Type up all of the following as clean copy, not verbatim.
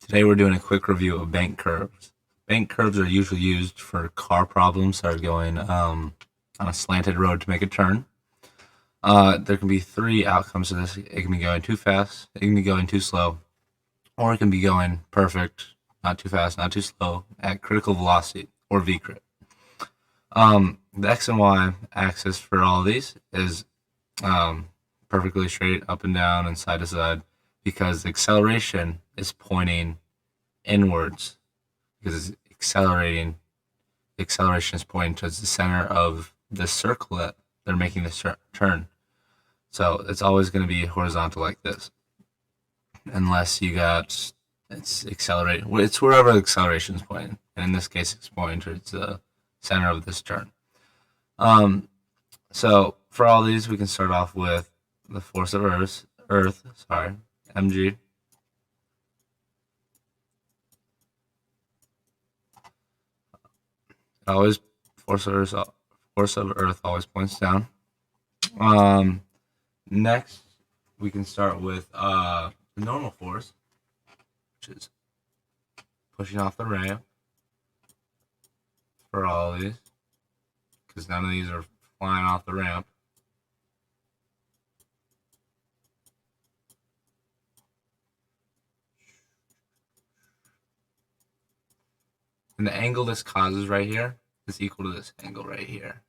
Today we're doing a quick review of bank curves. Bank curves are usually used for car problems that are going on a slanted road to make a turn. There can be three outcomes to this. It can be going too fast, it can be going too slow, or it can be going perfect, not too fast, not too slow, at critical velocity, or V-crit. The X and Y axis for all of these is perfectly straight up and down and side to side because the acceleration is pointing inwards because it's accelerating. The acceleration is pointing towards the center of the circle that they're making this turn. So it's always going to be horizontal like this, unless you got it's accelerating. It's wherever the acceleration is pointing, and in this case, it's pointing towards the center of this turn. So for all these, we can start off with the force of Earth, mg. Always force of Earth always points down. Next, we can start with the normal force, which is pushing off the ramp for all of these, because none of these are flying off the ramp. And the angle this causes right here is equal to this angle right here.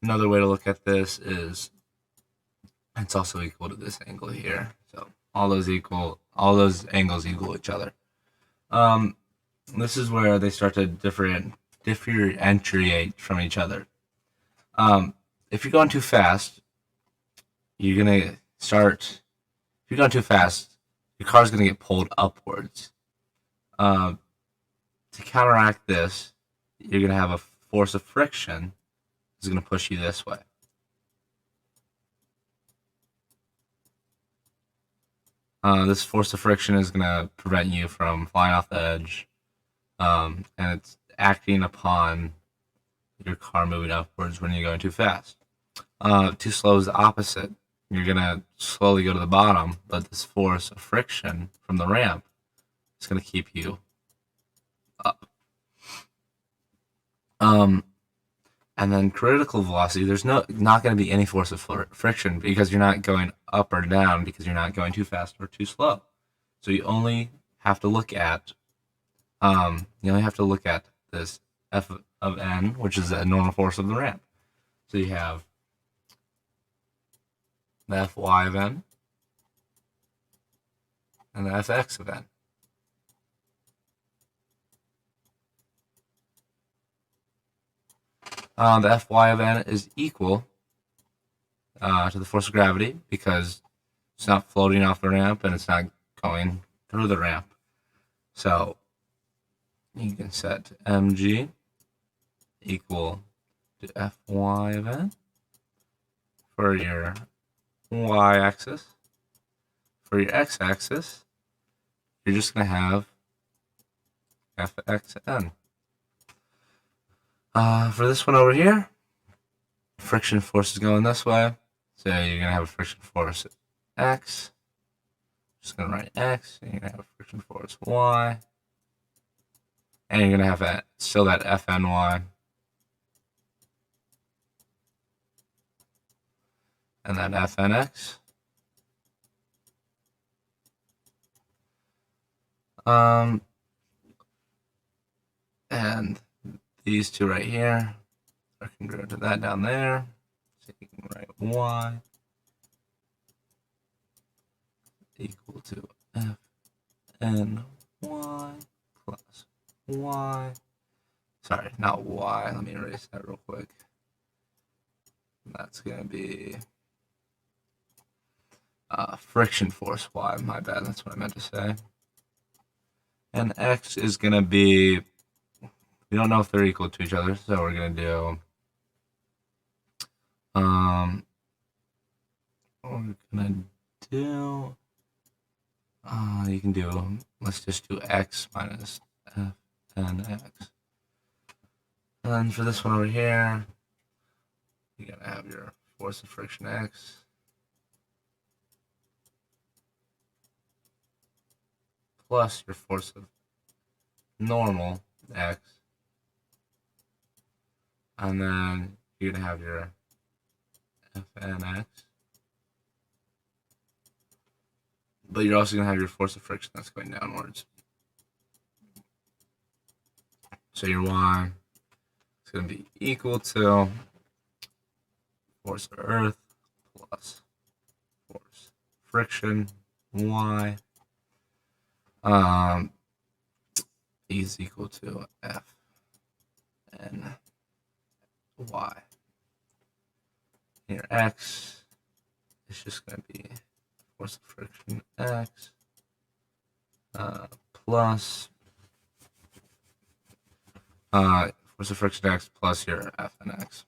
Another way to look at this is it's also equal to this angle here. So all those angles equal each other. This is where they start to differentiate from each other. If you're going too fast, you're gonna start. If you're going too fast, your car's gonna get pulled upwards. To counteract this, you're gonna have a force of friction is gonna push you this way. This force of friction is gonna prevent you from flying off the edge, and it's acting upon your car moving upwards when you're going too fast. Too slow is the opposite. You're gonna slowly go to the bottom, but this force of friction from the ramp is gonna keep you up. And then critical velocity, there's not going to be any force of friction because you're not going up or down because you're not going too fast or too slow. So you only have to look at this F of n, which is the normal force of the ramp. So you have the Fy of n and the Fx of n. The Fy of n is equal to the force of gravity because it's not floating off the ramp and it's not going through the ramp. So you can set mg equal to Fy of n for your y-axis. For your x-axis, you're just going to have Fxn. For this one over here, friction force is going this way. So you're going to have a friction force X. Just going to write X. And you're going to have a friction force Y. And you're going to have still that Fny. And that Fnx. And these two right here are congruent to that down there. So you can write Y equal to Fny plus Y. Sorry, not Y. Let me erase that real quick. That's going to be friction force Y. My bad. That's what I meant to say. And X is going to be, we don't know if they're equal to each other, so we're going to do, you can do, let's just do X minus Fnx. And then for this one over here, you're going to have your force of friction X plus your force of normal x, and then you're going to have your Fnx, but you're also going to have your force of friction that's going downwards. So your y is going to be equal to force of Earth plus force friction y is equal to F and y. Here x is just going to be force of friction x plus force of friction x plus your F and x.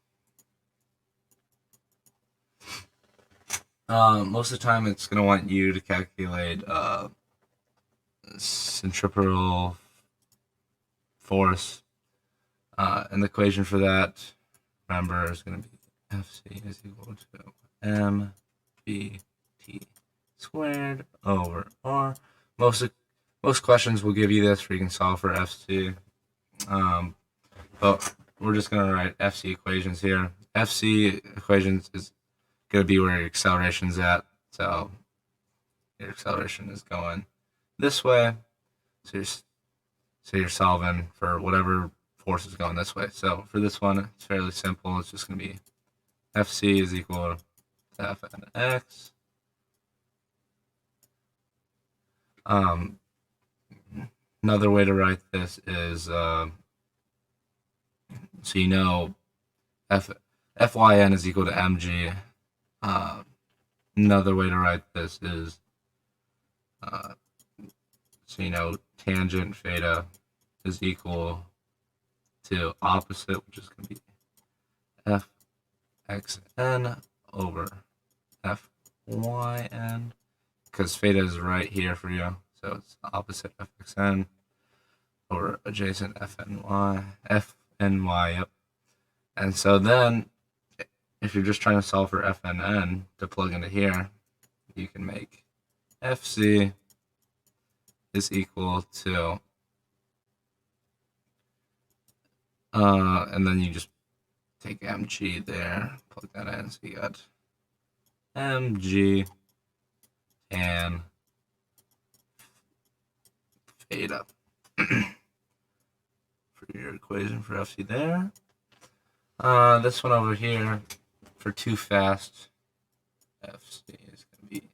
Most of the time it's going to want you to calculate centripetal force. And the equation for that, remember, is going to be Fc is equal to mvt squared over r. Most questions will give you this where you can solve for Fc. But we're just going to write Fc equations here. Fc equations is going to be where your acceleration's at. So your acceleration is going this way. So you're solving for whatever force is going this way. So for this one, it's fairly simple. It's just going to be Fc is equal to Fnx. Another way to write this is, so you know, Fyn is equal to mg. Another way to write this is, so you know, tangent theta is equal to opposite, which is going to be fxn over fyn, because theta is right here for you, so it's opposite fxn over adjacent fny, yep. And so then, if you're just trying to solve for fnn to plug into here, you can make fc is equal to, and then you just take mg there, plug that in, so you got mg tan theta for your equation for Fc there. This one over here, for too fast, Fc is going to be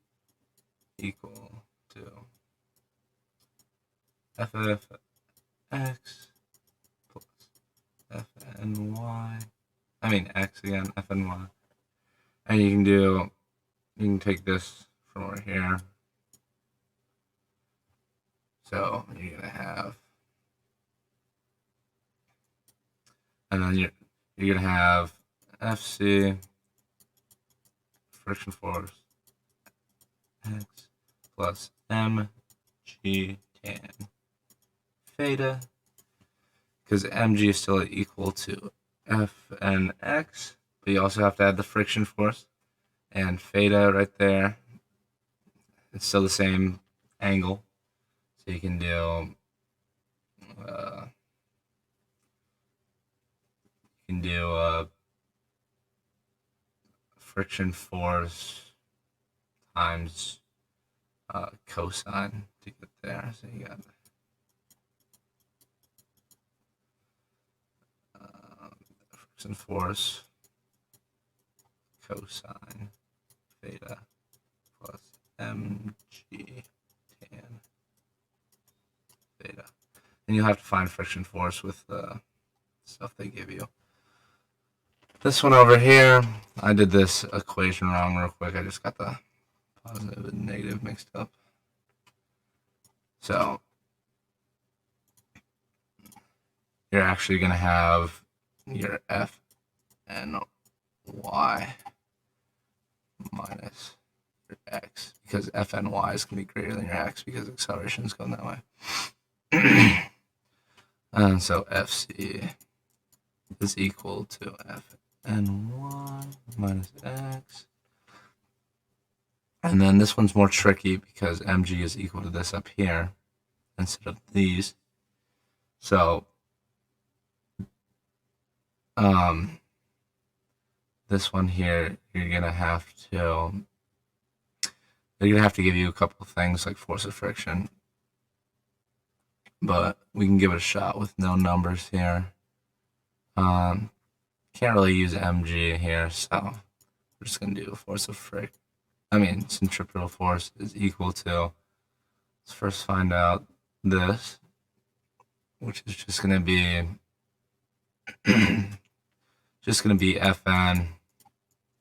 equal to ffx plus fny, I mean x again, fny. And you can take this from over here. So you're going to have, and then you're going to have Fc, friction force, x plus mg tan theta, because mg is still equal to fnx, but you also have to add the friction force, and theta right there, it's still the same angle, so you can do friction force times cosine to get there. So you got friction force cosine theta plus mg tan theta. And you'll have to find friction force with the stuff they give you. This one over here, I did this equation wrong real quick. I just got the positive and negative mixed up. So you're actually going to have your F and Y minus your X, because F and Y is going to be greater than your X because acceleration is going that way. And so FC is equal to F and Y minus X. And then this one's more tricky because mg is equal to this up here. instead of these. So this one here, they're gonna have to give you a couple of things like force of friction, but we can give it a shot with no numbers here. Can't really use mg here, so we're just gonna do force of friction. Centripetal force is equal to, let's first find out this, which is just gonna be Fn,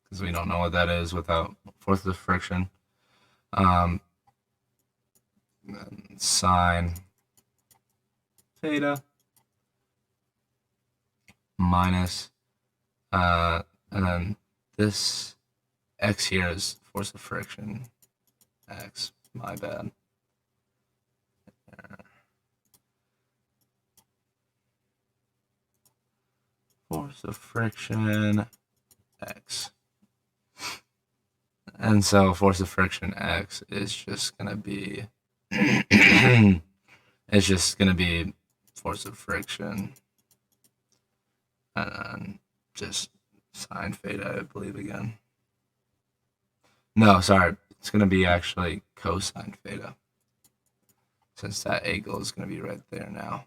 because we don't know what that is without force of friction. Sine theta minus, and then this x here is force of friction x, my bad. Force of friction x. And so force of friction x is just going to be it's just going to be force of friction and then just sine theta, I believe, again. No, sorry. It's going to be actually cosine theta, since that angle is going to be right there now.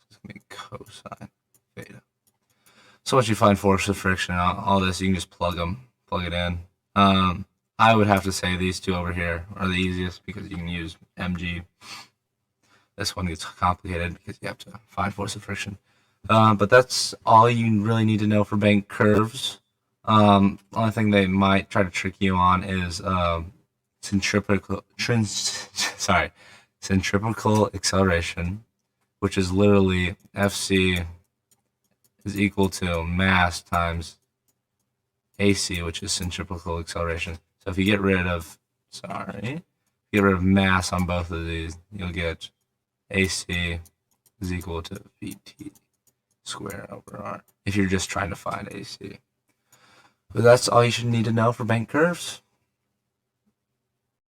So it's going to be cosine theta. So once you find force of friction and all this, you can just plug it in. I would have to say these two over here are the easiest because you can use mg. This one gets complicated because you have to find force of friction. But that's all you really need to know for bank curves. Only thing they might try to trick you on is centripetal acceleration, which is literally Fc is equal to mass times AC, which is centripetal acceleration. So if you get rid of mass on both of these, you'll get AC is equal to Vt squared over R, if you're just trying to find AC. But that's all you should need to know for bank curves.